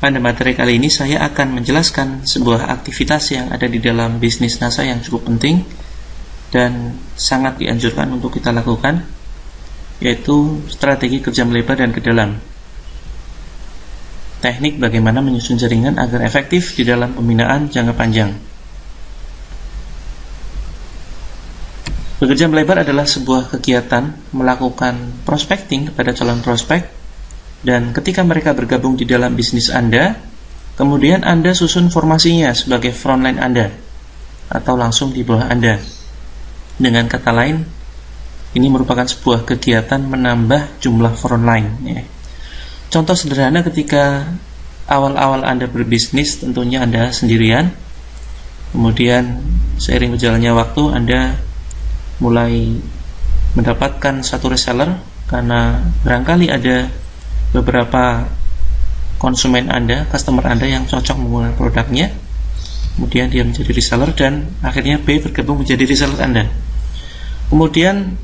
Pada materi kali ini saya akan menjelaskan sebuah aktivitas yang ada di dalam bisnis NASA yang cukup penting dan sangat dianjurkan untuk kita lakukan, yaitu strategi kerja melebar dan ke dalam. Teknik bagaimana menyusun jaringan agar efektif di dalam pembinaan jangka panjang. Bekerja melebar adalah sebuah kegiatan melakukan prospecting kepada calon prospek, dan ketika mereka bergabung di dalam bisnis Anda, kemudian Anda susun formasinya sebagai frontline Anda atau langsung di bawah Anda. Dengan kata lain, ini merupakan sebuah kegiatan menambah jumlah frontline ya. Contoh sederhana, ketika awal-awal Anda berbisnis, tentunya Anda sendirian. Kemudian seiring berjalannya waktu, Anda mulai mendapatkan satu reseller karena barangkali ada beberapa konsumen Anda, customer Anda yang cocok menggunakan produknya. Kemudian dia menjadi reseller dan akhirnya B bergabung menjadi reseller Anda. Kemudian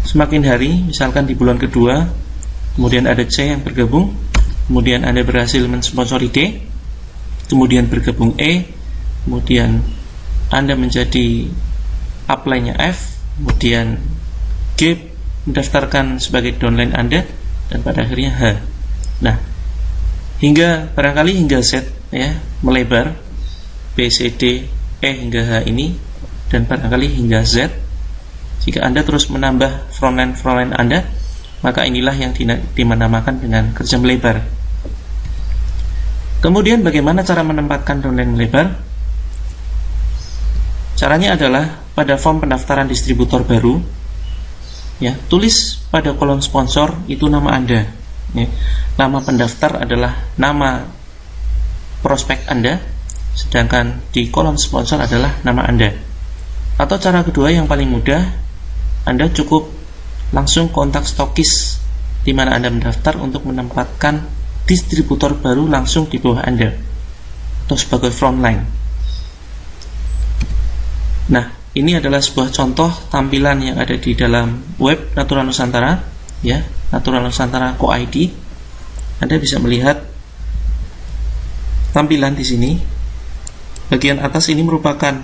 semakin hari, misalkan di bulan kedua, kemudian ada C yang bergabung, kemudian Anda berhasil mensponsori D, kemudian bergabung E, kemudian Anda menjadi upline-nya F, kemudian G mendaftarkan sebagai downline Anda, dan pada akhirnya H. Nah, barangkali hingga Z ya, melebar B, C, D, E hingga H ini, dan barangkali hingga Z. Jika Anda terus menambah frontline Anda, maka inilah yang dinamakan dengan kerja melebar. Kemudian bagaimana cara menempatkan downline melebar? Caranya adalah pada form pendaftaran distributor baru ya, tulis pada kolom sponsor itu nama Anda ya. Nama pendaftar adalah nama prospek Anda, sedangkan di kolom sponsor adalah nama Anda. Atau cara kedua yang paling mudah, Anda cukup langsung kontak stokis di mana Anda mendaftar untuk menempatkan distributor baru langsung di bawah Anda atau sebagai frontline. Nah, ini adalah sebuah contoh tampilan yang ada di dalam web Natural Nusantara ya, Natural Nusantara Co.id. Anda bisa melihat tampilan di sini. Bagian atas ini merupakan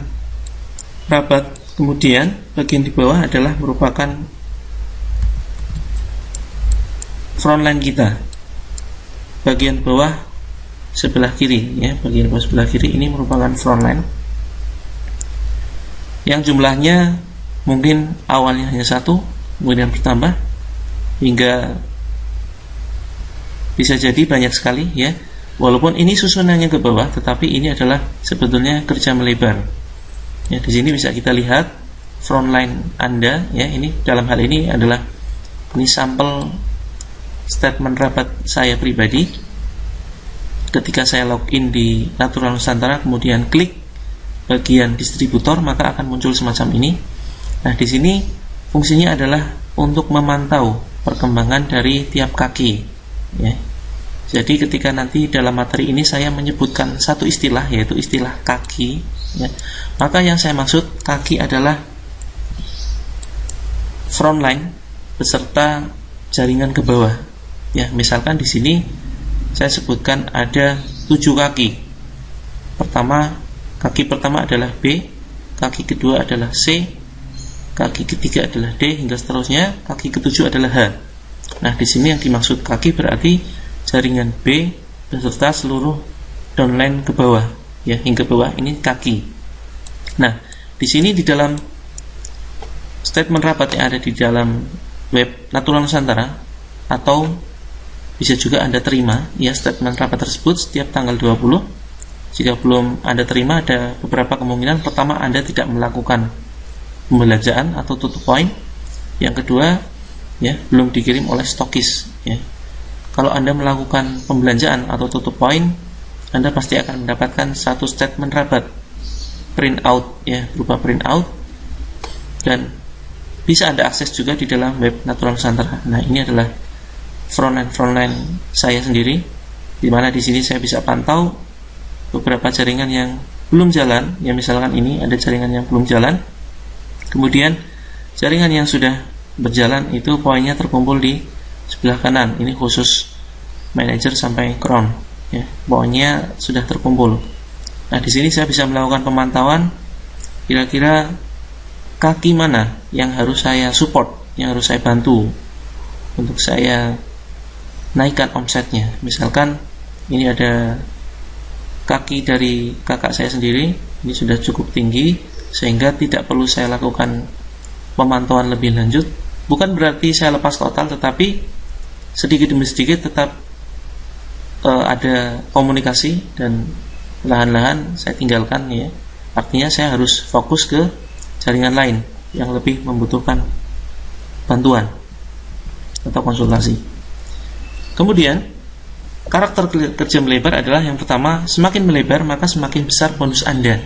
rabat, kemudian bagian di bawah adalah merupakan frontline kita. Bagian bawah sebelah kiri ya, bagian bawah sebelah kiri ini merupakan frontline yang jumlahnya mungkin awalnya hanya 1, kemudian bertambah hingga bisa jadi banyak sekali ya. Walaupun ini susunannya ke bawah, tetapi ini adalah sebetulnya kerja melebar. Ya, di sini bisa kita lihat frontline Anda ya. Ini dalam hal ini adalah sampel statement rapat saya pribadi. Ketika saya login di Natural Nusantara, kemudian klik bagian distributor, maka akan muncul semacam ini. Nah, di sini fungsinya adalah untuk memantau perkembangan dari tiap kaki ya. Jadi ketika nanti dalam materi ini saya menyebutkan satu istilah, yaitu istilah kaki ya, maka yang saya maksud kaki adalah frontline beserta jaringan ke bawah ya. Misalkan di sini saya sebutkan ada 7 kaki. Kaki pertama adalah B, kaki kedua adalah C, kaki ketiga adalah D, hingga seterusnya. Kaki ketujuh adalah H. Nah, di sini yang dimaksud kaki berarti jaringan B beserta seluruh downline ke bawah ya, hingga bawah ini kaki. Nah, di sini di dalam statement rapat yang ada di dalam web Natural Nusantara, atau bisa juga Anda terima ya statement rapat tersebut setiap tanggal 20. Jika belum Anda terima, ada beberapa kemungkinan. Pertama, Anda tidak melakukan pembelanjaan atau tutup poin. Yang kedua, ya, belum dikirim oleh stokis ya. Kalau Anda melakukan pembelanjaan atau tutup poin, Anda pasti akan mendapatkan satu statement rabat print out ya, berupa print out, dan bisa Anda akses juga di dalam web Natural Nusantara. Nah, ini adalah frontline saya sendiri, di mana di sini saya bisa pantau beberapa jaringan yang belum jalan ya. Misalkan ini ada jaringan yang belum jalan, kemudian jaringan yang sudah berjalan itu poinnya terkumpul di sebelah kanan. Ini khusus manager sampai crown ya, pokoknya sudah terkumpul. Nah, di sini saya bisa melakukan pemantauan kira-kira kaki mana yang harus saya support, yang harus saya bantu untuk saya naikkan omsetnya. Misalkan ini ada kaki dari kakak saya sendiri, ini sudah cukup tinggi sehingga tidak perlu saya lakukan pemantauan lebih lanjut. Bukan berarti saya lepas total, tetapi sedikit demi sedikit tetap ada komunikasi dan lahan-lahan saya tinggalkan, ya. Artinya saya harus fokus ke jaringan lain yang lebih membutuhkan bantuan atau konsultasi. Kemudian karakter kerja melebar adalah yang pertama, semakin melebar maka semakin besar bonus Anda.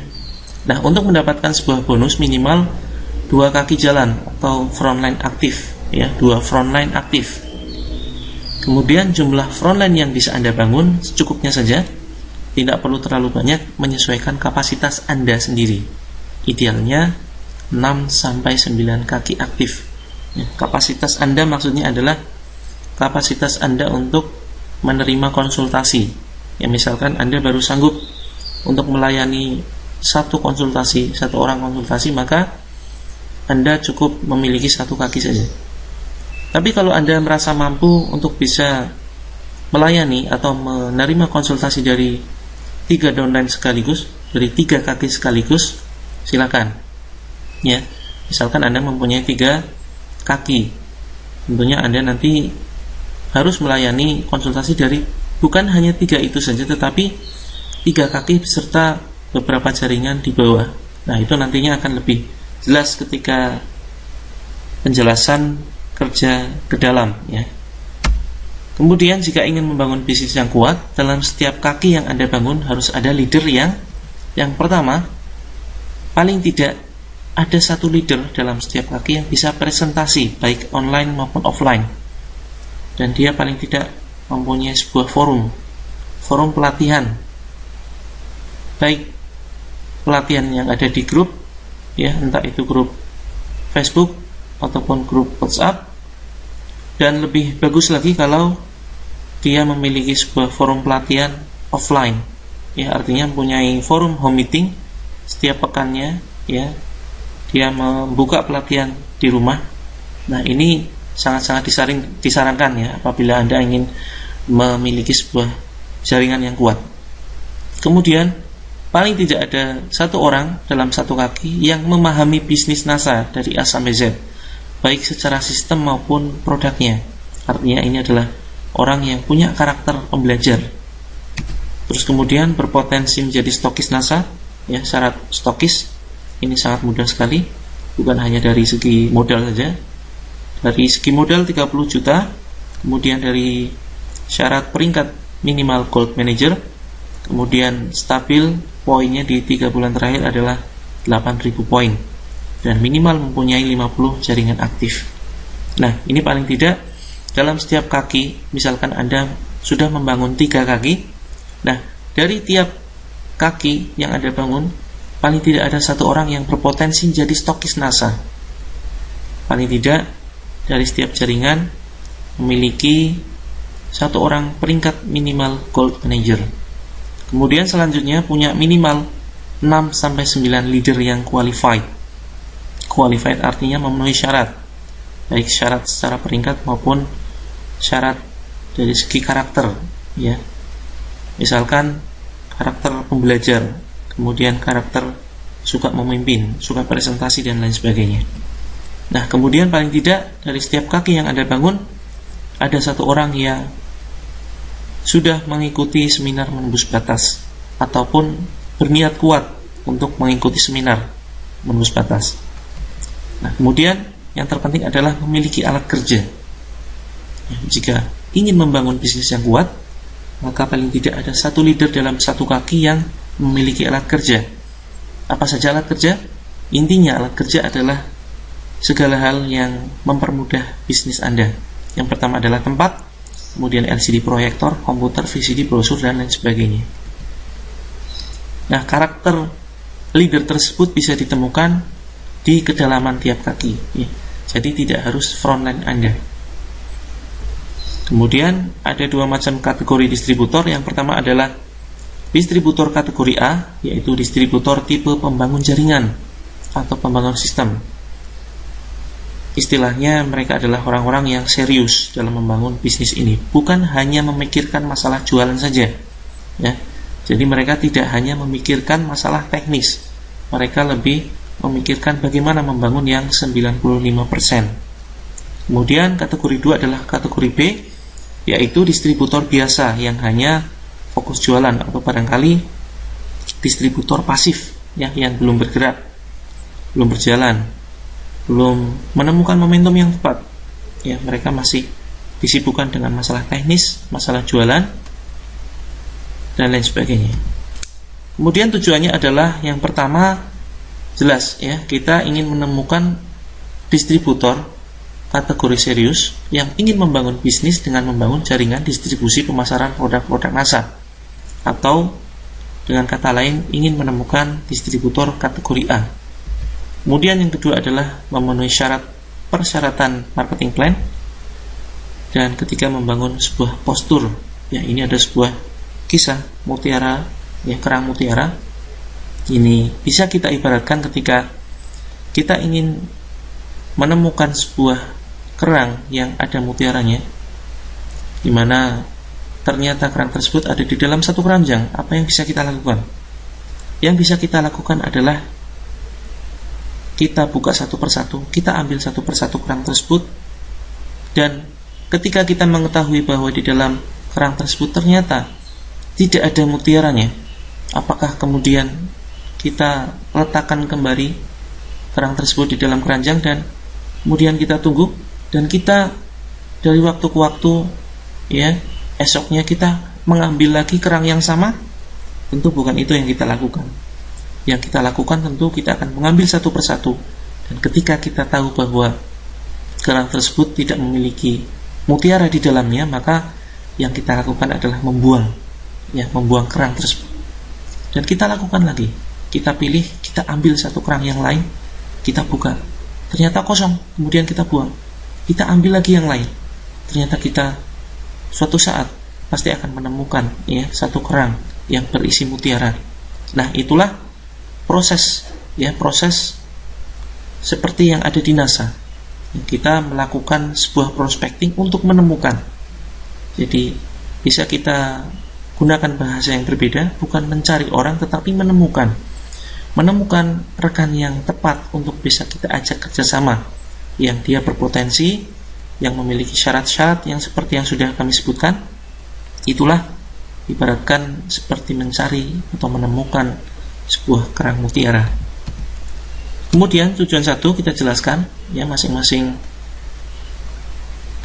Nah, untuk mendapatkan sebuah bonus minimal 2 kaki jalan atau frontline aktif, ya, 2 frontline aktif. Kemudian jumlah frontline yang bisa Anda bangun secukupnya saja, tidak perlu terlalu banyak, menyesuaikan kapasitas Anda sendiri. Idealnya 6-9 kaki aktif. Ya, kapasitas Anda maksudnya adalah kapasitas Anda untuk menerima konsultasi. Ya, misalkan Anda baru sanggup untuk melayani satu orang konsultasi, maka Anda cukup memiliki 1 kaki saja. Tapi kalau Anda merasa mampu untuk bisa melayani atau menerima konsultasi dari 3 downline sekaligus, dari 3 kaki sekaligus, silakan. Ya, misalkan Anda mempunyai 3 kaki, tentunya Anda nanti harus melayani konsultasi dari bukan hanya 3 itu saja, tetapi 3 kaki beserta beberapa jaringan di bawah. Nah, itu nantinya akan lebih jelas ketika penjelasan kerja ke dalam, ya. Kemudian jika ingin membangun bisnis yang kuat, dalam setiap kaki yang Anda bangun harus ada leader yang pertama, paling tidak ada 1 leader dalam setiap kaki yang bisa presentasi baik online maupun offline. Dan dia paling tidak mempunyai sebuah forum pelatihan, baik pelatihan yang ada di grup, ya, entah itu grup Facebook ataupun grup WhatsApp. Dan lebih bagus lagi kalau dia memiliki sebuah forum pelatihan offline, ya, artinya mempunyai forum home meeting setiap pekannya, ya, dia membuka pelatihan di rumah. Nah, ini sangat-sangat disarankan, ya, apabila Anda ingin memiliki sebuah jaringan yang kuat. Kemudian paling tidak ada 1 orang dalam 1 kaki yang memahami bisnis NASA dari A sampai Z, baik secara sistem maupun produknya. Artinya ini adalah orang yang punya karakter pembelajar. Terus kemudian berpotensi menjadi stokis NASA, ya, syarat stokis ini sangat mudah sekali, bukan hanya dari segi modal saja. Dari segi modal 30 juta, kemudian dari syarat peringkat minimal gold manager, kemudian stabil poinnya di 3 bulan terakhir adalah 8.000 poin, dan minimal mempunyai 50 jaringan aktif. Nah, ini paling tidak dalam setiap kaki, misalkan Anda sudah membangun 3 kaki, nah, dari tiap kaki yang Anda bangun, paling tidak ada 1 orang yang berpotensi menjadi stokis NASA. Paling tidak dari setiap jaringan memiliki 1 orang peringkat minimal gold manager. Kemudian selanjutnya punya minimal 6-9 leader yang qualified. Qualified artinya memenuhi syarat, baik syarat secara peringkat maupun syarat dari segi karakter, ya. Misalkan karakter pembelajar, kemudian karakter suka memimpin, suka presentasi, dan lain sebagainya. Nah, kemudian paling tidak dari setiap kaki yang Anda bangun ada 1 orang yang sudah mengikuti seminar menembus batas ataupun berniat kuat untuk mengikuti seminar menembus batas. Nah, kemudian yang terpenting adalah memiliki alat kerja. Ya, jika ingin membangun bisnis yang kuat, maka paling tidak ada 1 leader dalam 1 kaki yang memiliki alat kerja. Apa saja alat kerja? Intinya alat kerja adalah segala hal yang mempermudah bisnis Anda. Yang pertama adalah tempat, kemudian LCD proyektor, komputer, VCD, brosur, dan lain sebagainya. Nah, karakter leader tersebut bisa ditemukan di kedalaman tiap kaki, ya. Jadi tidak harus frontline Anda. Kemudian ada dua macam kategori distributor. Yang pertama adalah distributor kategori A, yaitu distributor tipe pembangun jaringan atau pembangun sistem. Istilahnya mereka adalah orang-orang yang serius dalam membangun bisnis ini, bukan hanya memikirkan masalah jualan saja, ya. Jadi mereka tidak hanya memikirkan masalah teknis, mereka lebih memikirkan bagaimana membangun yang 95%. Kemudian kategori 2 adalah kategori B, yaitu distributor biasa yang hanya fokus jualan, atau barangkali distributor pasif, ya, yang belum bergerak, belum berjalan, belum menemukan momentum yang tepat, ya. Mereka masih disibukkan dengan masalah teknis, masalah jualan, dan lain sebagainya. Kemudian tujuannya adalah yang pertama, jelas, ya, kita ingin menemukan distributor kategori serius yang ingin membangun bisnis dengan membangun jaringan distribusi pemasaran produk-produk NASA, atau dengan kata lain ingin menemukan distributor kategori A. Kemudian yang kedua adalah memenuhi persyaratan marketing plan, dan ketika membangun sebuah postur, ya, ini ada sebuah kisah mutiara, ya, kerang mutiara. Ini bisa kita ibaratkan ketika kita ingin menemukan sebuah kerang yang ada mutiaranya, di mana ternyata kerang tersebut ada di dalam satu keranjang. Apa yang bisa kita lakukan? Yang bisa kita lakukan adalah kita buka satu persatu, kita ambil satu persatu kerang tersebut, dan ketika kita mengetahui bahwa di dalam kerang tersebut ternyata tidak ada mutiaranya, apakah kemudian kita letakkan kembali kerang tersebut di dalam keranjang dan kemudian kita tunggu, dan kita dari waktu ke waktu, ya, esoknya kita mengambil lagi kerang yang sama? Tentu bukan itu yang kita lakukan. Yang kita lakukan tentu kita akan mengambil satu persatu, dan ketika kita tahu bahwa kerang tersebut tidak memiliki mutiara di dalamnya, maka yang kita lakukan adalah membuang, ya, membuang kerang tersebut. Dan kita lakukan lagi, kita pilih, kita ambil satu kerang yang lain, kita buka, ternyata kosong, kemudian kita buang, kita ambil lagi yang lain, ternyata kita suatu saat pasti akan menemukan, ya, satu kerang yang berisi mutiara. Nah, itulah proses, ya, proses seperti yang ada di NASA. Kita melakukan sebuah prospecting untuk menemukan. Jadi bisa kita gunakan bahasa yang berbeda, bukan mencari orang tetapi menemukan rekan yang tepat untuk bisa kita ajak kerjasama, yang dia berpotensi, yang memiliki syarat-syarat yang seperti yang sudah kami sebutkan. Itulah ibaratkan seperti mencari atau menemukan sebuah kerang mutiara. Kemudian tujuan 1 kita jelaskan, ya, masing-masing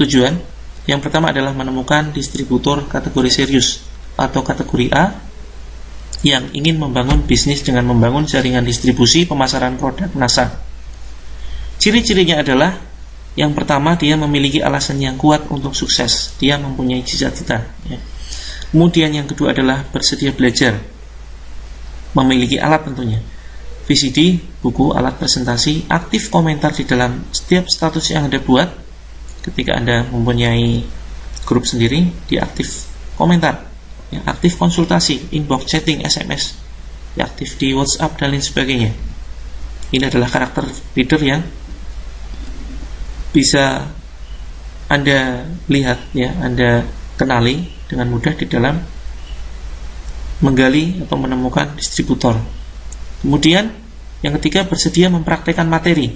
tujuan. Yang pertama adalah menemukan distributor kategori serius atau kategori A yang ingin membangun bisnis dengan membangun jaringan distribusi pemasaran produk NASA. Ciri-cirinya adalah, yang pertama, dia memiliki alasan yang kuat untuk sukses, dia mempunyai cita-cita, ya. Kemudian yang kedua adalah bersedia belajar, memiliki alat tentunya, VCD, buku, alat presentasi, aktif komentar di dalam setiap status yang Anda buat. Ketika Anda mempunyai grup sendiri, dia aktif komentar, ya, aktif konsultasi, inbox, chatting, SMS, ya, aktif di WhatsApp dan lain sebagainya. Ini adalah karakter leader yang bisa Anda lihat, ya, Anda kenali dengan mudah di dalam menggali atau menemukan distributor. Kemudian yang ketiga, bersedia mempraktekkan materi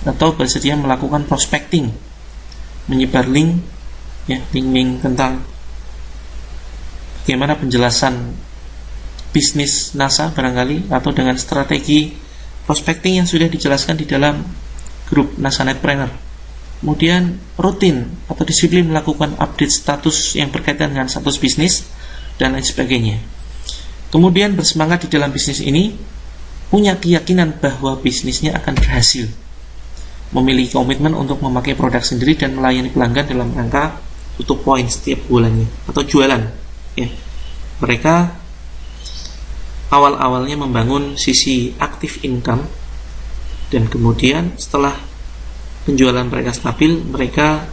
atau bersedia melakukan prospecting, menyebar link, ya, link tentang bagaimana penjelasan bisnis NASA barangkali, atau dengan strategi prospecting yang sudah dijelaskan di dalam grup NASA Netpreneur. Kemudian rutin atau disiplin melakukan update status yang berkaitan dengan status bisnis dan lain sebagainya. Kemudian bersemangat di dalam bisnis ini, punya keyakinan bahwa bisnisnya akan berhasil, memiliki komitmen untuk memakai produk sendiri dan melayani pelanggan dalam rangka tutup poin setiap bulannya atau jualan, ya. Mereka awal-awalnya membangun sisi aktif income, dan kemudian setelah penjualan mereka stabil, mereka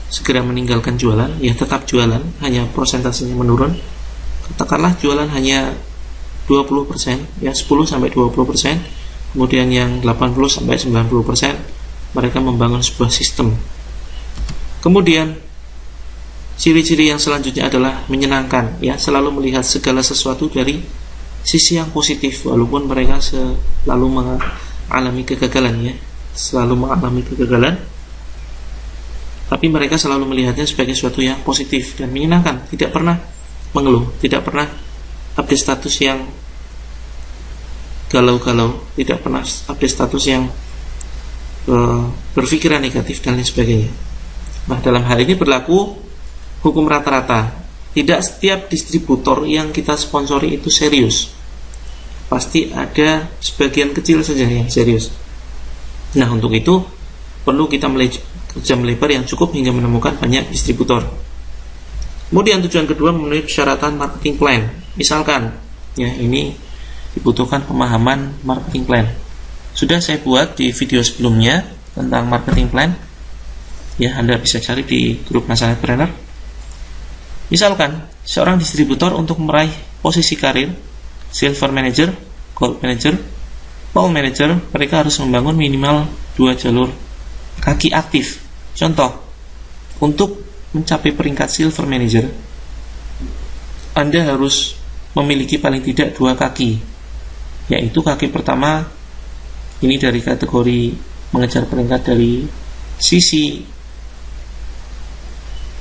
segera meninggalkan jualan, ya tetap jualan, hanya prosentasenya menurun. Katakanlah jualan hanya 20%, ya 10-20%, kemudian yang 80-90% mereka membangun sebuah sistem. Kemudian ciri-ciri yang selanjutnya adalah menyenangkan, ya selalu melihat segala sesuatu dari sisi yang positif, walaupun mereka selalu mengalami kegagalan, ya selalu mengalami kegagalan, tapi mereka selalu melihatnya sebagai sesuatu yang positif dan menyenangkan, tidak pernah mengeluh, tidak pernah update status yang galau-galau, tidak pernah update status yang berpikiran negatif dan lain sebagainya. Nah, dalam hal ini berlaku hukum rata-rata. Tidak setiap distributor yang kita sponsori itu serius. Pasti ada sebagian kecil saja yang serius. Nah, untuk itu perlu kita kerja melebar yang cukup hingga menemukan banyak distributor. Kemudian tujuan kedua, memenuhi persyaratan marketing plan. Misalkan, ya ini dibutuhkan pemahaman marketing plan. Sudah saya buat di video sebelumnya tentang marketing plan. Ya, Anda bisa cari di grup Masalahpreneur. Misalkan, seorang distributor untuk meraih posisi karir Silver Manager, Gold Manager, Pearl Manager, mereka harus membangun minimal 2 jalur kaki aktif. Contoh, untuk mencapai peringkat Silver Manager, Anda harus memiliki paling tidak 2 kaki, yaitu kaki pertama ini dari kategori mengejar peringkat dari sisi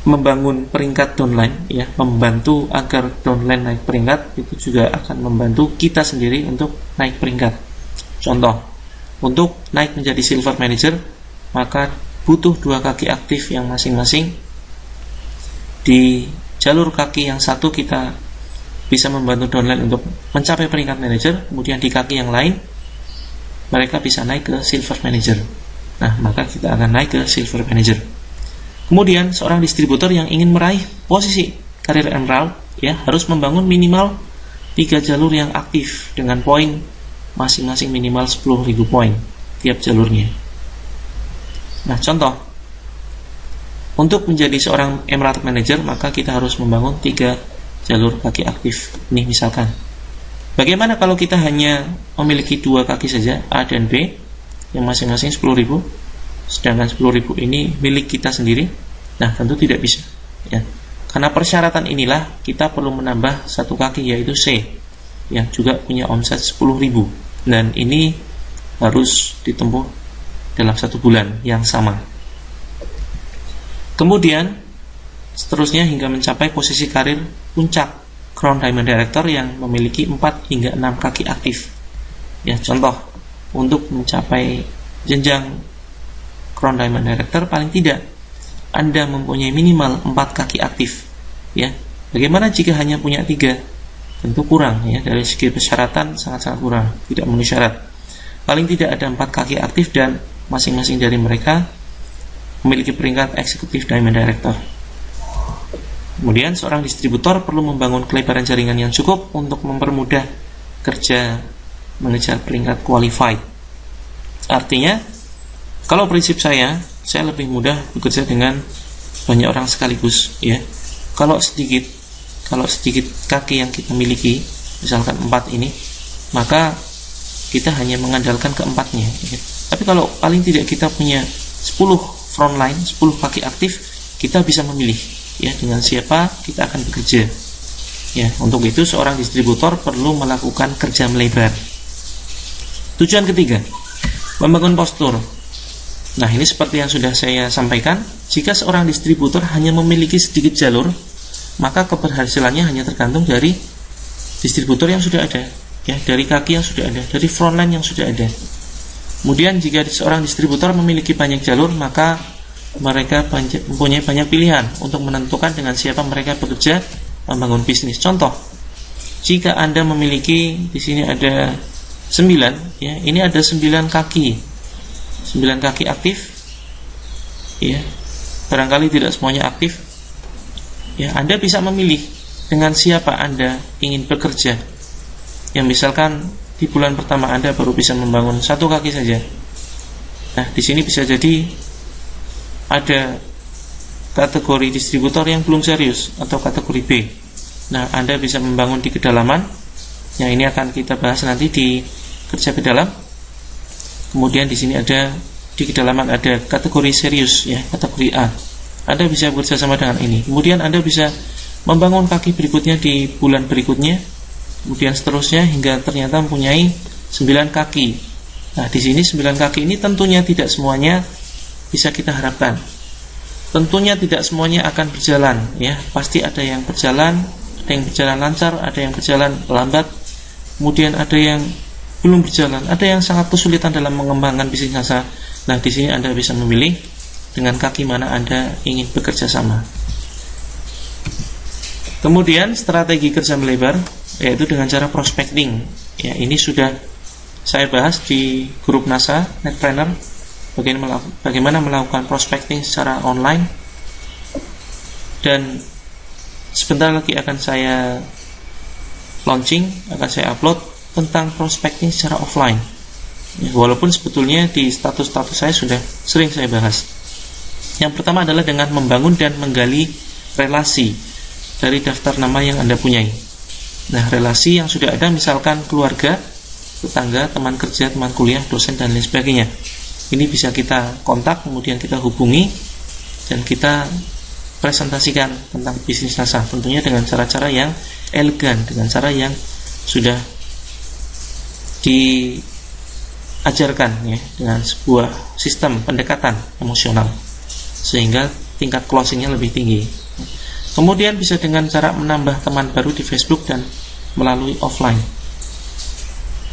membangun peringkat downline, ya membantu agar downline naik peringkat, itu juga akan membantu kita sendiri untuk naik peringkat. Contoh, untuk naik menjadi Silver Manager, maka butuh 2 kaki aktif yang masing-masing. Di jalur kaki yang satu kita bisa membantu downline untuk mencapai peringkat manager, kemudian di kaki yang lain mereka bisa naik ke Silver Manager. Nah, maka kita akan naik ke Silver Manager. Kemudian seorang distributor yang ingin meraih posisi karir Emerald, ya harus membangun minimal 3 jalur yang aktif dengan poin masing-masing minimal 10.000 poin tiap jalurnya. Nah, contoh, untuk menjadi seorang Emerald Manager, maka kita harus membangun 3 jalur kaki aktif. Ini misalkan, bagaimana kalau kita hanya memiliki 2 kaki saja, A dan B, yang masing-masing 10.000, sedangkan 10.000 ini milik kita sendiri? Nah, tentu tidak bisa, ya. Karena persyaratan inilah kita perlu menambah 1 kaki, yaitu C, yang juga punya omset 10.000, dan ini harus ditempuh dalam 1 bulan yang sama. Kemudian seterusnya hingga mencapai posisi karir puncak Crown Diamond Director yang memiliki 4 hingga 6 kaki aktif. Ya, contoh, untuk mencapai jenjang Crown Diamond Director paling tidak Anda mempunyai minimal 4 kaki aktif. Ya, bagaimana jika hanya punya 3? Tentu kurang, ya, dari segi persyaratan sangat-sangat kurang, tidak memenuhi syarat. Paling tidak ada 4 kaki aktif dan masing-masing dari mereka memiliki peringkat eksekutif Diamond Director. Kemudian seorang distributor perlu membangun kelebaran jaringan yang cukup untuk mempermudah kerja mengejar peringkat qualified. Artinya, kalau prinsip saya lebih mudah bekerja dengan banyak orang sekaligus, ya. Kalau sedikit kaki yang kita miliki, misalkan 4 ini, maka kita hanya mengandalkan keempatnya, ya. Tapi kalau paling tidak kita punya 10 frontline, 10 kaki aktif, kita bisa memilih, ya, dengan siapa kita akan bekerja. Ya, untuk itu seorang distributor perlu melakukan kerja melebar. Tujuan ketiga, membangun postur. Nah, ini seperti yang sudah saya sampaikan, jika seorang distributor hanya memiliki sedikit jalur, maka keberhasilannya hanya tergantung dari distributor yang sudah ada, ya, dari kaki yang sudah ada, dari frontline yang sudah ada. Kemudian jika seorang distributor memiliki banyak jalur, maka mereka mempunyai banyak pilihan untuk menentukan dengan siapa mereka bekerja membangun bisnis. Contoh, jika Anda memiliki di sini ada 9, ya, ini ada 9 kaki aktif, ya, barangkali tidak semuanya aktif, ya, Anda bisa memilih dengan siapa Anda ingin bekerja. Yang misalkan di bulan pertama Anda baru bisa membangun 1 kaki saja. Nah, di sini bisa jadi ada kategori distributor yang belum serius atau kategori B. Nah, Anda bisa membangun di kedalaman. Nah, ini akan kita bahas nanti di kerja kedalam. Kemudian di sini ada di kedalaman ada kategori serius ya, kategori A. Anda bisa bekerja sama dengan ini. Kemudian Anda bisa membangun kaki berikutnya di bulan berikutnya. Kemudian seterusnya hingga ternyata mempunyai 9 kaki. Nah, di sini 9 kaki ini tentunya tidak semuanya bisa kita harapkan. Tentunya tidak semuanya akan berjalan ya. Pasti ada yang berjalan lancar, ada yang berjalan lambat. Kemudian ada yang belum berjalan, ada yang sangat kesulitan dalam mengembangkan bisnis NASA. Nah, di sini Anda bisa memilih dengan kaki mana Anda ingin bekerja sama. Kemudian strategi kerja melebar yaitu dengan cara prospecting. Ya, ini sudah saya bahas di grup NASA Netpreneur, bagaimana melakukan prospecting secara online. Dan sebentar lagi akan saya launching, akan saya upload tentang prospecting secara offline. Ya, walaupun sebetulnya di status-status saya sudah sering saya bahas. Yang pertama adalah dengan membangun dan menggali relasi dari daftar nama yang Anda punyai. Nah, relasi yang sudah ada misalkan keluarga, tetangga, teman kerja, teman kuliah, dosen, dan lain sebagainya. Ini bisa kita kontak, kemudian kita hubungi, dan kita presentasikan tentang bisnis NASA. Tentunya dengan cara-cara yang elegan, dengan cara yang sudah diajarkan ya, dengan sebuah sistem pendekatan emosional, sehingga tingkat closingnya lebih tinggi. Kemudian bisa dengan cara menambah teman baru di Facebook dan melalui offline.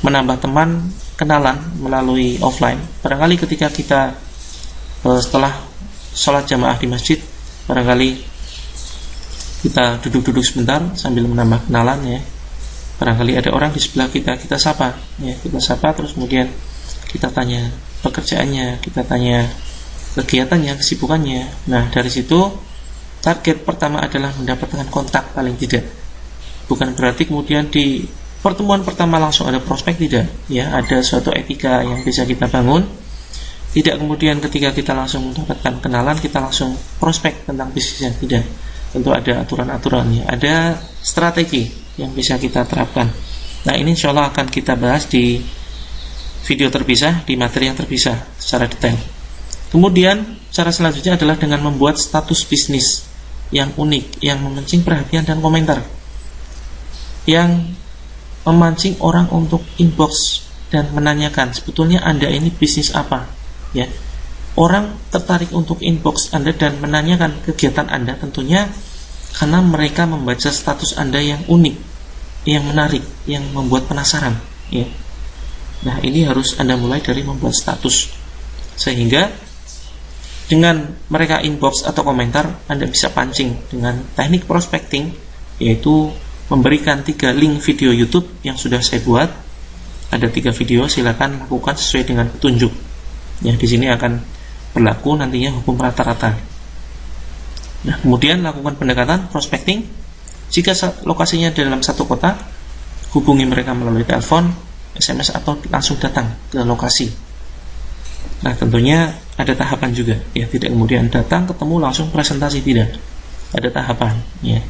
Menambah teman kenalan melalui offline. Barangkali ketika kita setelah sholat jamaah di masjid, barangkali kita duduk-duduk sebentar sambil menambah kenalan ya. Barangkali ada orang di sebelah kita, kita sapa ya, kita sapa, terus kemudian kita tanya pekerjaannya, kita tanya kegiatannya, kesibukannya. Nah, dari situ target pertama adalah mendapatkan kontak paling tidak. Bukan berarti kemudian di pertemuan pertama langsung ada prospek, tidak ya. Ada suatu etika yang bisa kita bangun. Tidak kemudian ketika kita langsung mendapatkan kenalan kita langsung prospek tentang bisnisnya, tidak. Tentu ada aturan-aturannya, ada strategi yang bisa kita terapkan. Nah, ini insya Allah akan kita bahas di video terpisah, di materi yang terpisah secara detail. Kemudian cara selanjutnya adalah dengan membuat status bisnis yang unik, yang memancing perhatian dan komentar, yang memancing orang untuk inbox dan menanyakan sebetulnya Anda ini bisnis apa ya. Orang tertarik untuk inbox Anda dan menanyakan kegiatan Anda tentunya karena mereka membaca status Anda yang unik, yang menarik, yang membuat penasaran ya. Nah, ini harus Anda mulai dari membuat status, sehingga dengan mereka inbox atau komentar, Anda bisa pancing dengan teknik prospecting, yaitu memberikan 3 link video YouTube yang sudah saya buat. Ada 3 video, silakan lakukan sesuai dengan petunjuk. Ya, di sini akan berlaku nantinya hukum rata-rata. Nah, kemudian lakukan pendekatan prospecting. Jika lokasinya dalam satu kota, hubungi mereka melalui telepon, SMS, atau langsung datang ke lokasi. Nah, tentunya ada tahapan juga ya, tidak kemudian datang ketemu langsung presentasi, tidak. Ada tahapan ya.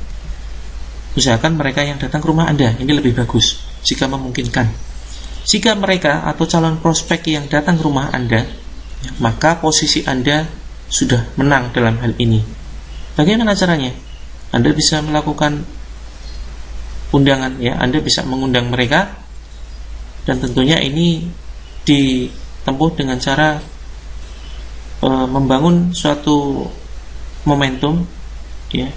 Usahakan mereka yang datang ke rumah Anda, ini lebih bagus jika memungkinkan. Jika mereka atau calon prospek yang datang ke rumah Anda ya, maka posisi Anda sudah menang dalam hal ini. Bagaimana caranya? Anda bisa melakukan undangan ya, Anda bisa mengundang mereka, dan tentunya ini ditempuh dengan cara membangun suatu momentum ya,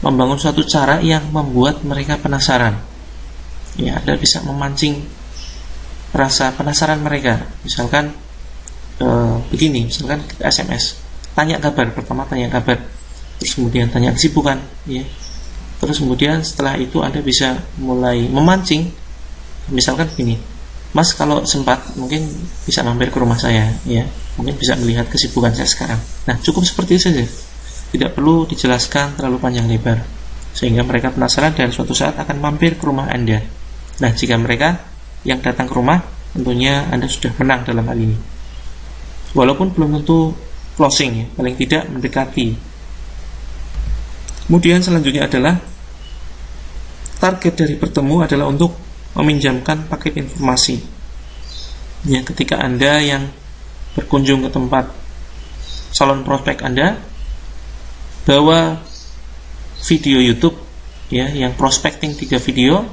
membangun suatu cara yang membuat mereka penasaran ya. Anda bisa memancing rasa penasaran mereka. Misalkan begini, misalkan kita SMS, tanya kabar, pertama tanya kabar, terus kemudian tanya kesibukan ya. Terus kemudian setelah itu Anda bisa mulai memancing, misalkan begini, Mas kalau sempat mungkin bisa mampir ke rumah saya ya, mungkin bisa melihat kesibukan saya sekarang. Nah, cukup seperti itu saja, tidak perlu dijelaskan terlalu panjang lebar, sehingga mereka penasaran dan suatu saat akan mampir ke rumah Anda. Nah, jika mereka yang datang ke rumah, tentunya Anda sudah menang dalam hal ini. Walaupun belum tentu closing ya, paling tidak mendekati Kemudian selanjutnya adalah target dari bertemu adalah untuk meminjamkan paket informasi. Ya, ketika Anda yang berkunjung ke tempat calon prospek Anda, bawa video YouTube ya yang prospecting 3 video,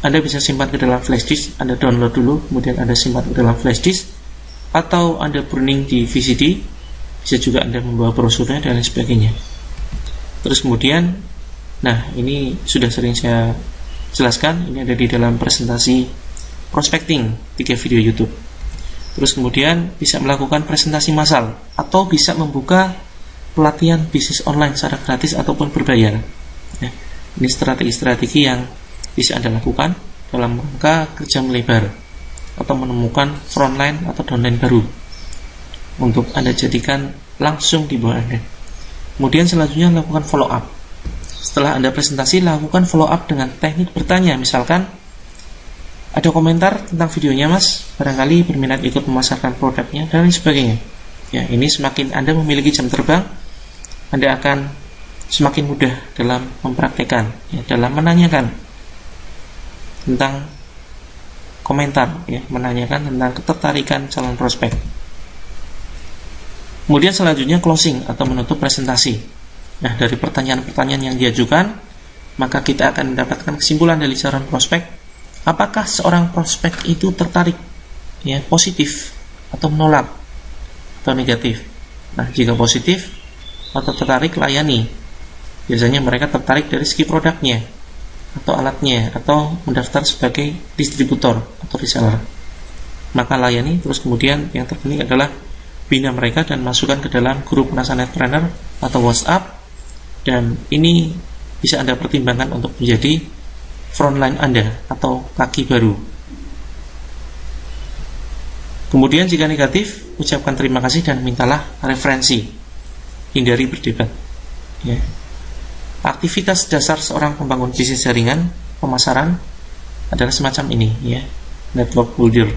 Anda bisa simpan ke dalam flash disk, Anda download dulu, kemudian Anda simpan ke dalam flash disk, atau Anda burning di VCD, bisa juga Anda membawa brosurnya dan lain sebagainya. Terus kemudian, nah ini sudah sering saya jelaskan, ini ada di dalam presentasi prospecting 3 video YouTube. Terus kemudian bisa melakukan presentasi massal, atau bisa membuka pelatihan bisnis online secara gratis ataupun berbayar. Nah, ini strategi-strategi yang bisa Anda lakukan dalam rangka kerja melebar atau menemukan frontline atau downline baru untuk Anda jadikan langsung di bawah Anda. Kemudian selanjutnya lakukan follow up. Setelah Anda presentasi, lakukan follow up dengan teknik bertanya. Misalkan ada komentar tentang videonya Mas, barangkali berminat ikut memasarkan produknya dan lain sebagainya. Ya, ini semakin Anda memiliki jam terbang, Anda akan semakin mudah dalam mempraktekkan, ya, dalam menanyakan tentang komentar, ya, menanyakan tentang ketertarikan calon prospek. Kemudian selanjutnya closing atau menutup presentasi. Nah, dari pertanyaan-pertanyaan yang diajukan, maka kita akan mendapatkan kesimpulan dari calon prospek. Apakah seorang prospek itu tertarik, ya, positif atau menolak atau negatif. Nah, jika positif atau tertarik, layani. Biasanya mereka tertarik dari segi produknya atau alatnya, atau mendaftar sebagai distributor atau reseller, maka layani. Terus kemudian yang terpenting adalah bina mereka dan masukkan ke dalam grup Nasa Netpreneur atau WhatsApp, dan ini bisa Anda pertimbangkan untuk menjadi frontline Anda atau kaki baru. Kemudian jika negatif, ucapkan terima kasih dan mintalah referensi. Hindari berdebat, ya. Aktivitas dasar seorang pembangun bisnis jaringan pemasaran adalah semacam ini, ya, network builder.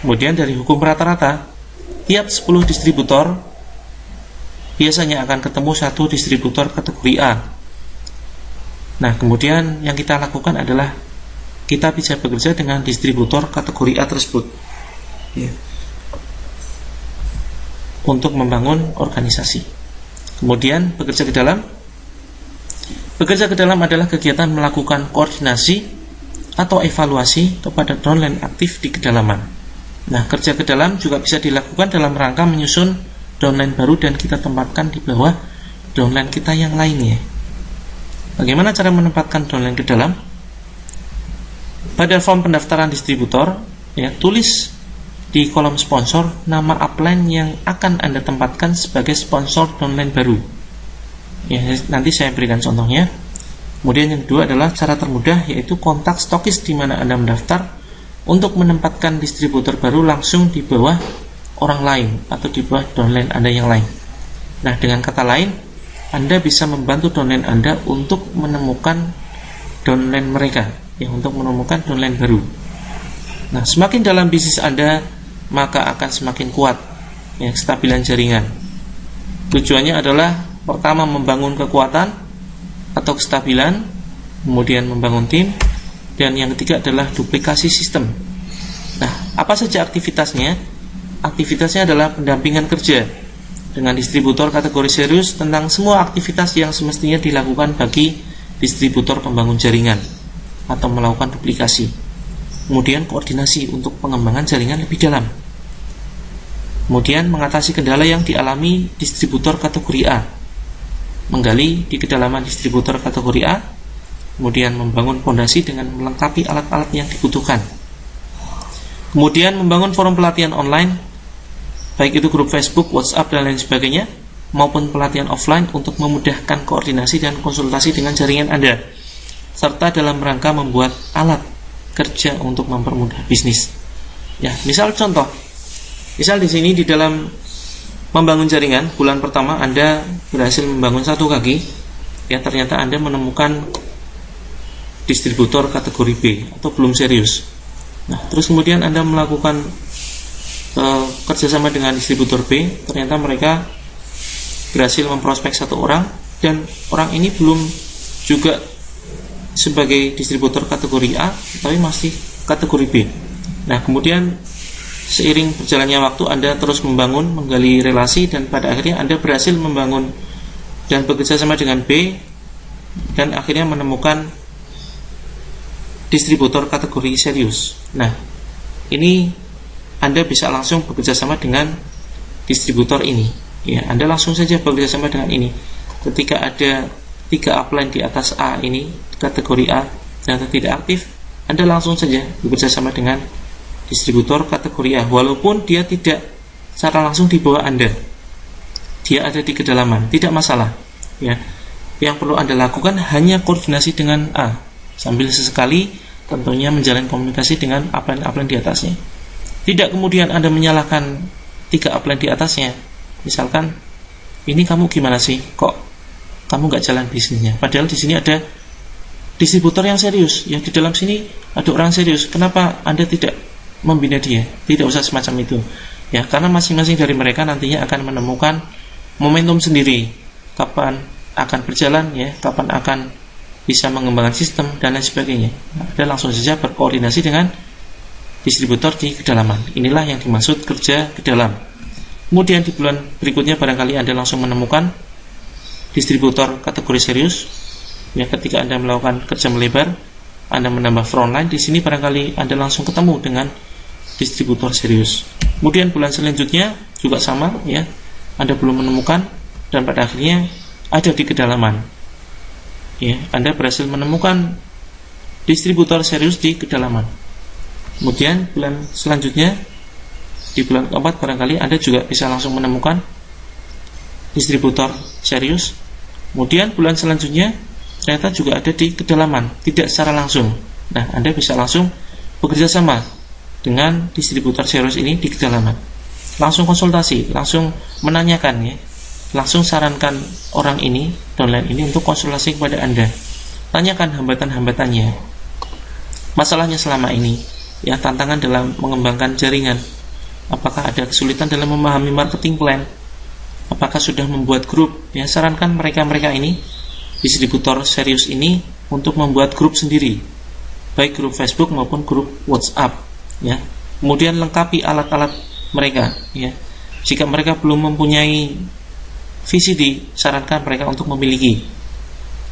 Kemudian dari hukum rata-rata, tiap 10 distributor biasanya akan ketemu 1 distributor kategori A. Nah, kemudian yang kita lakukan adalah kita bisa bekerja dengan distributor kategori A tersebut, ya, untuk membangun organisasi. Kemudian bekerja ke dalam. Bekerja ke dalam adalah kegiatan melakukan koordinasi atau evaluasi kepada downline aktif di kedalaman. Nah, kerja ke dalam juga bisa dilakukan dalam rangka menyusun downline baru dan kita tempatkan di bawah downline kita yang lainnya. Bagaimana cara menempatkan downline ke dalam? Pada form pendaftaran distributor, ya, tulis di kolom sponsor nama upline yang akan Anda tempatkan sebagai sponsor downline baru. Ya, nanti saya berikan contohnya. Kemudian yang kedua adalah cara termudah, yaitu kontak stokis di mana Anda mendaftar untuk menempatkan distributor baru langsung di bawah orang lain atau di bawah downline Anda yang lain. Nah, dengan kata lain, Anda bisa membantu downline Anda untuk menemukan downline mereka, ya, untuk menemukan downline baru. Nah, semakin dalam bisnis Anda, maka akan semakin kuat, ya, kestabilan jaringan. Tujuannya adalah pertama membangun kekuatan atau kestabilan, kemudian membangun tim, dan yang ketiga adalah duplikasi sistem. Nah, apa saja aktivitasnya? Aktivitasnya adalah pendampingan kerja dengan distributor kategori serius tentang semua aktivitas yang semestinya dilakukan bagi distributor pembangun jaringan atau melakukan duplikasi. Kemudian koordinasi untuk pengembangan jaringan lebih dalam. Kemudian mengatasi kendala yang dialami distributor kategori A, menggali di kedalaman distributor kategori A, kemudian membangun fondasi dengan melengkapi alat-alat yang dibutuhkan. Kemudian membangun forum pelatihan online, baik itu grup Facebook, WhatsApp, dan lain sebagainya, maupun pelatihan offline untuk memudahkan koordinasi dan konsultasi dengan jaringan Anda, serta dalam rangka membuat alat kerja untuk mempermudah bisnis. Ya, misal contoh, misal di sini di dalam membangun jaringan, bulan pertama Anda berhasil membangun 1 kaki, ya, ternyata Anda menemukan distributor kategori B atau belum serius. Nah, terus kemudian Anda melakukan kerjasama dengan distributor B, ternyata mereka berhasil memprospek 1 orang, dan orang ini belum juga sebagai distributor kategori A, tapi masih kategori B. Nah, kemudian seiring berjalannya waktu Anda terus membangun, menggali relasi, dan pada akhirnya Anda berhasil membangun dan bekerja sama dengan B, dan akhirnya menemukan distributor kategori serius. Nah, ini Anda bisa langsung bekerja sama dengan distributor ini. Ya, Anda langsung saja bekerja sama dengan ini. Ketika ada 3 upline di atas A ini, kategori A, ternyata tidak aktif, Anda langsung saja bekerja sama dengan distributor kategori A, walaupun dia tidak secara langsung di bawah Anda, dia ada di kedalaman, tidak masalah. Ya, yang perlu Anda lakukan hanya koordinasi dengan A, sambil sesekali tentunya menjalin komunikasi dengan upline-upline di atasnya. Tidak kemudian Anda menyalahkan 3 upline di atasnya. Misalkan, ini kamu gimana sih? Kok kamu nggak jalan bisnisnya? Padahal di sini ada distributor yang serius. Ya, di dalam sini ada orang serius. Kenapa Anda tidak membina dia? Tidak usah semacam itu. Ya, karena masing-masing dari mereka nantinya akan menemukan momentum sendiri. Kapan akan berjalan, ya, kapan akan bisa mengembangkan sistem dan lain sebagainya. Anda langsung saja berkoordinasi dengan distributor di kedalaman. Inilah yang dimaksud kerja ke dalam. Kemudian di bulan berikutnya barangkali Anda langsung menemukan distributor kategori serius. Ya, ketika Anda melakukan kerja melebar, Anda menambah frontline, di sini barangkali Anda langsung ketemu dengan distributor serius. Kemudian bulan selanjutnya juga sama, ya, Anda belum menemukan, dan pada akhirnya ada di kedalaman. Ya, Anda berhasil menemukan distributor serius di kedalaman. Kemudian bulan selanjutnya, di bulan keempat barangkali Anda juga bisa langsung menemukan distributor serius. Kemudian bulan selanjutnya ternyata juga ada di kedalaman, tidak secara langsung. Nah, Anda bisa langsung bekerja sama dengan distributor serius ini di kedalaman. Langsung konsultasi, langsung menanyakan, ya, langsung sarankan orang ini, downline ini untuk konsultasi kepada Anda. Tanyakan hambatan-hambatannya, masalahnya selama ini, ya, tantangan dalam mengembangkan jaringan. Apakah ada kesulitan dalam memahami marketing plan? Apakah sudah membuat grup? Ya, sarankan mereka ini, distributor serius ini, untuk membuat grup sendiri, baik grup Facebook maupun grup WhatsApp. Ya, kemudian lengkapi alat-alat mereka. Ya, jika mereka belum mempunyai VCD, sarankan mereka untuk memiliki,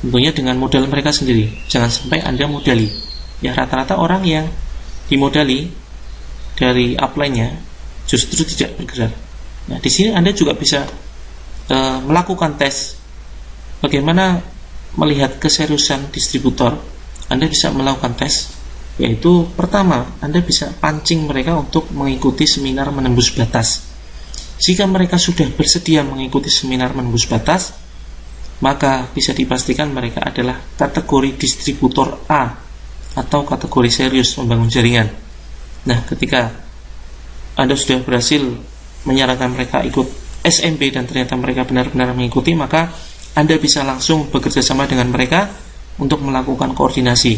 tentunya dengan modal mereka sendiri. Jangan sampai Anda modali. Ya, rata-rata orang yang dimodali dari upline-nya justru tidak bergerak. Nah, di sini Anda juga bisa melakukan tes bagaimana melihat keseriusan distributor. Anda bisa melakukan tes, yaitu pertama, Anda bisa pancing mereka untuk mengikuti seminar menembus batas. Jika mereka sudah bersedia mengikuti seminar menembus batas, maka bisa dipastikan mereka adalah kategori distributor A atau kategori serius membangun jaringan. Nah, ketika Anda sudah berhasil menyarankan mereka ikut SMP dan ternyata mereka benar-benar mengikuti, maka Anda bisa langsung bekerja sama dengan mereka untuk melakukan koordinasi,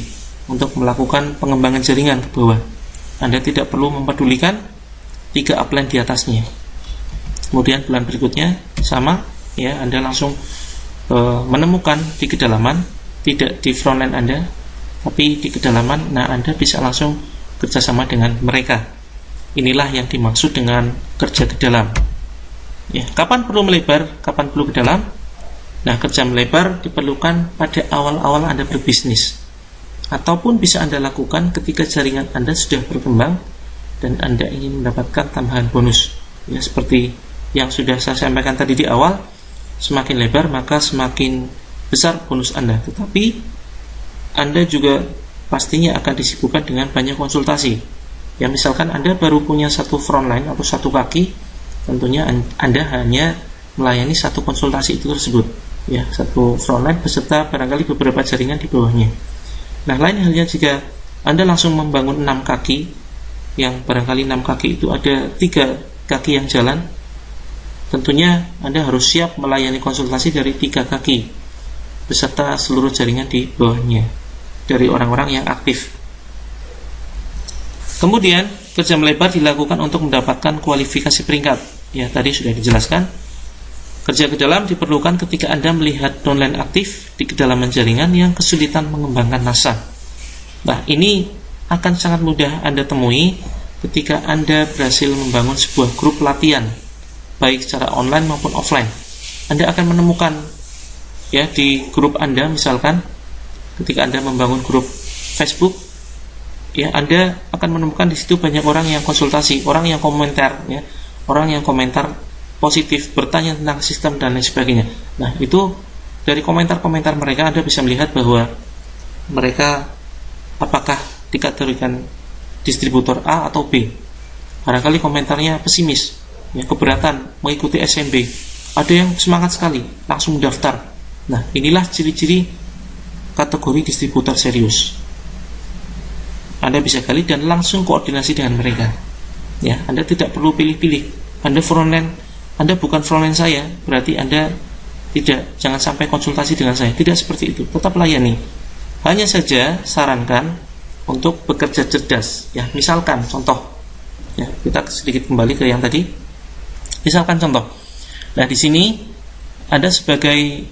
untuk melakukan pengembangan jaringan ke bawah. Anda tidak perlu mempedulikan 3 upline di atasnya. Kemudian bulan berikutnya sama, ya, Anda langsung menemukan di kedalaman, tidak di frontline Anda, tapi di kedalaman. Nah, Anda bisa langsung kerjasama dengan mereka. Inilah yang dimaksud dengan kerja ke dalam. Ya, kapan perlu melebar, kapan perlu ke dalam? Nah, kerja melebar diperlukan pada awal-awal Anda berbisnis, ataupun bisa Anda lakukan ketika jaringan Anda sudah berkembang dan Anda ingin mendapatkan tambahan bonus. Ya, seperti yang sudah saya sampaikan tadi di awal, semakin lebar maka semakin besar bonus Anda. Tetapi Anda juga pastinya akan disibukkan dengan banyak konsultasi. Ya, misalkan Anda baru punya satu frontline atau satu kaki, tentunya Anda hanya melayani satu konsultasi itu tersebut, ya, satu frontline beserta barangkali beberapa jaringan di bawahnya. Nah, lain halnya jika Anda langsung membangun 6 kaki, yang barangkali 6 kaki itu ada 3 kaki yang jalan, tentunya Anda harus siap melayani konsultasi dari 3 kaki beserta seluruh jaringan di bawahnya dari orang-orang yang aktif. Kemudian kerja melebar dilakukan untuk mendapatkan kualifikasi peringkat. Ya, tadi sudah dijelaskan. Kerja ke dalam diperlukan ketika Anda melihat downline aktif di kedalaman jaringan yang kesulitan mengembangkan NASA. Nah, ini akan sangat mudah Anda temui ketika Anda berhasil membangun sebuah grup latihan, baik secara online maupun offline. Anda akan menemukan ya di grup Anda, misalkan ketika Anda membangun grup Facebook, ya Anda akan menemukan di situ banyak orang yang konsultasi, orang yang komentar, ya, orang yang komentar positif, bertanya tentang sistem dan lain sebagainya. Nah, itu dari komentar-komentar mereka Anda bisa melihat bahwa mereka apakah dikategorikan distributor A atau B. Barangkali komentarnya pesimis, ya, keberatan mengikuti SMB. Ada yang semangat sekali, langsung daftar. Nah, inilah ciri-ciri kategori distributor serius. Anda bisa gali dan langsung koordinasi dengan mereka. Ya, Anda tidak perlu pilih-pilih. Anda bukan frontline saya, berarti Anda jangan sampai konsultasi dengan saya. Tidak seperti itu. Tetap layani. Hanya saja sarankan untuk bekerja cerdas. Ya, misalkan contoh. Ya, kita sedikit kembali ke yang tadi. Misalkan contoh. Nah, di sini Anda sebagai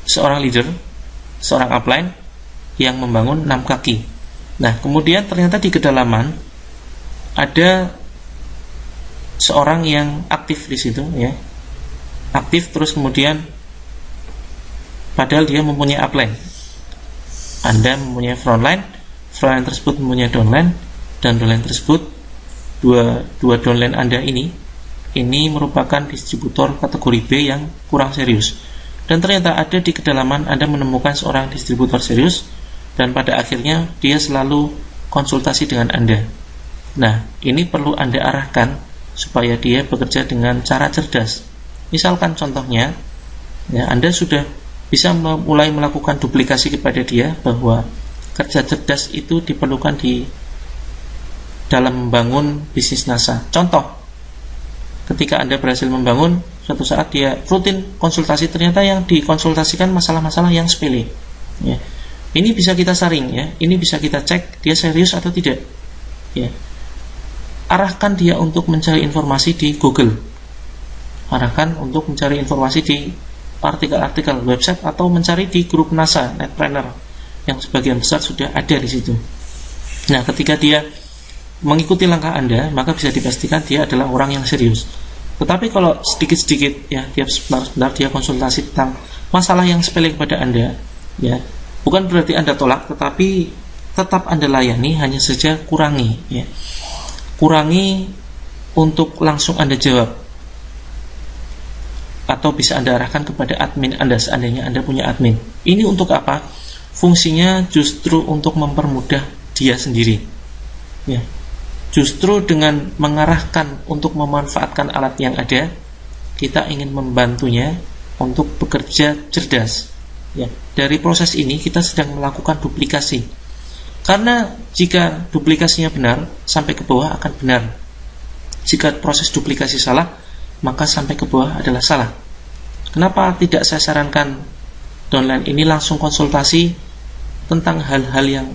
seorang leader, seorang upline yang membangun 6 kaki. Nah, kemudian ternyata di kedalaman ada seorang yang aktif di situ, ya, aktif terus kemudian padahal dia mempunyai upline. Anda mempunyai frontline tersebut mempunyai downline, dan downline tersebut dua downline Anda ini merupakan distributor kategori B yang kurang serius. Dan ternyata ada di kedalaman Anda menemukan seorang distributor serius, dan pada akhirnya dia selalu konsultasi dengan Anda. Nah, ini perlu Anda arahkan supaya dia bekerja dengan cara cerdas. Misalkan contohnya, ya, Anda sudah bisa mulai melakukan duplikasi kepada dia bahwa kerja cerdas itu diperlukan di dalam membangun bisnis NASA. Contoh, ketika Anda berhasil membangun, suatu saat dia rutin konsultasi, ternyata yang dikonsultasikan masalah-masalah yang sepele. Ya. Ini bisa kita saring, ya. Ini bisa kita cek dia serius atau tidak. Ya. Arahkan dia untuk mencari informasi di Google. Arahkan untuk mencari informasi di artikel-artikel website atau mencari di grup NASA, Netpreneur, yang sebagian besar sudah ada di situ. Nah, ketika dia mengikuti langkah Anda, maka bisa dipastikan dia adalah orang yang serius. Tetapi kalau sedikit-sedikit, ya, dia sebentar dia konsultasi tentang masalah yang sepele kepada Anda, ya, bukan berarti Anda tolak, tetapi tetap Anda layani, hanya saja kurangi, ya. Kurangi untuk langsung Anda jawab, atau bisa Anda arahkan kepada admin Anda seandainya Anda punya admin. Ini untuk apa? Fungsinya justru untuk mempermudah dia sendiri, ya. Justru dengan mengarahkan untuk memanfaatkan alat yang ada, kita ingin membantunya untuk bekerja cerdas, ya. Dari proses ini kita sedang melakukan duplikasi. Karena jika duplikasinya benar, sampai ke bawah akan benar. Jika proses duplikasi salah, maka sampai ke bawah adalah salah. Kenapa tidak saya sarankan downline ini langsung konsultasi tentang hal-hal yang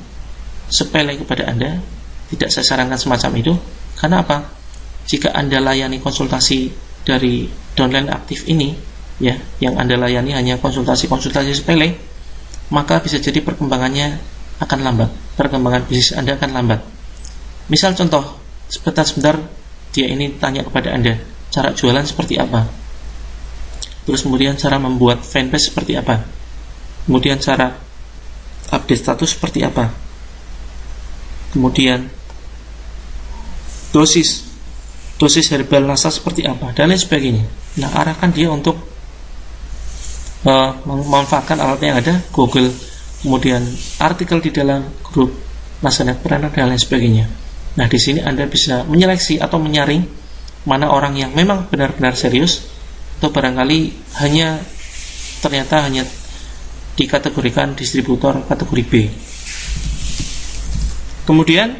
sepele kepada Anda? Tidak saya sarankan semacam itu. Karena apa? Jika Anda layani konsultasi dari downline aktif ini, ya, yang Anda layani hanya konsultasi-konsultasi sepele, maka bisa jadi perkembangannya akan lambat, perkembangan bisnis Anda akan lambat. Misal contoh, sebentar dia ini tanya kepada Anda, cara jualan seperti apa, terus kemudian cara membuat fanpage seperti apa, kemudian cara update status seperti apa, kemudian dosis herbal NASA seperti apa, dan lain sebagainya. Nah, arahkan dia untuk memanfaatkan alat yang ada, Google, kemudian artikel di dalam grup NASA Netpreneur dan lain sebagainya. Nah, di sini Anda bisa menyeleksi atau menyaring mana orang yang memang benar-benar serius, atau barangkali ternyata hanya dikategorikan distributor kategori B. Kemudian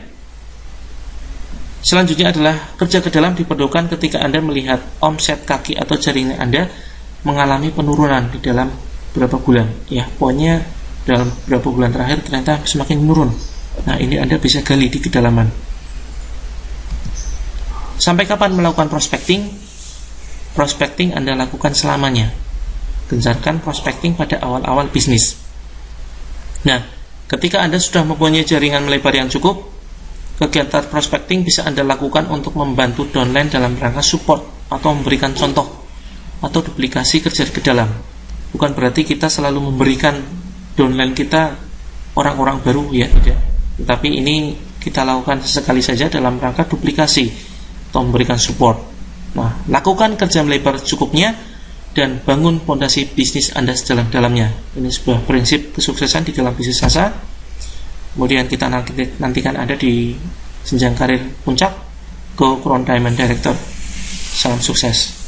selanjutnya adalah kerja ke dalam diperlukan ketika Anda melihat omset kaki atau jaringan Anda mengalami penurunan di dalam beberapa bulan. Ya, pokoknya dalam beberapa bulan terakhir ternyata semakin menurun. Nah, ini Anda bisa gali di kedalaman. Sampai kapan melakukan prospecting? prospecting Anda lakukan selamanya. Gencarkan prospecting pada awal-awal bisnis. Nah, ketika Anda sudah mempunyai jaringan melebar yang cukup, kegiatan prospecting bisa Anda lakukan untuk membantu downline dalam rangka support atau memberikan contoh atau duplikasi kerja ke dalam. Bukan berarti kita selalu memberikan downline kita orang-orang baru, ya tidak. Tetapi ini kita lakukan sesekali saja dalam rangka duplikasi atau memberikan support. Nah, lakukan kerja melebar cukupnya dan bangun fondasi bisnis Anda sedalam-dalamnya. Ini sebuah prinsip kesuksesan di dalam bisnis asa. Kemudian kita nantikan Anda di jenjang karir puncak. Go Crown Diamond Director. Salam sukses.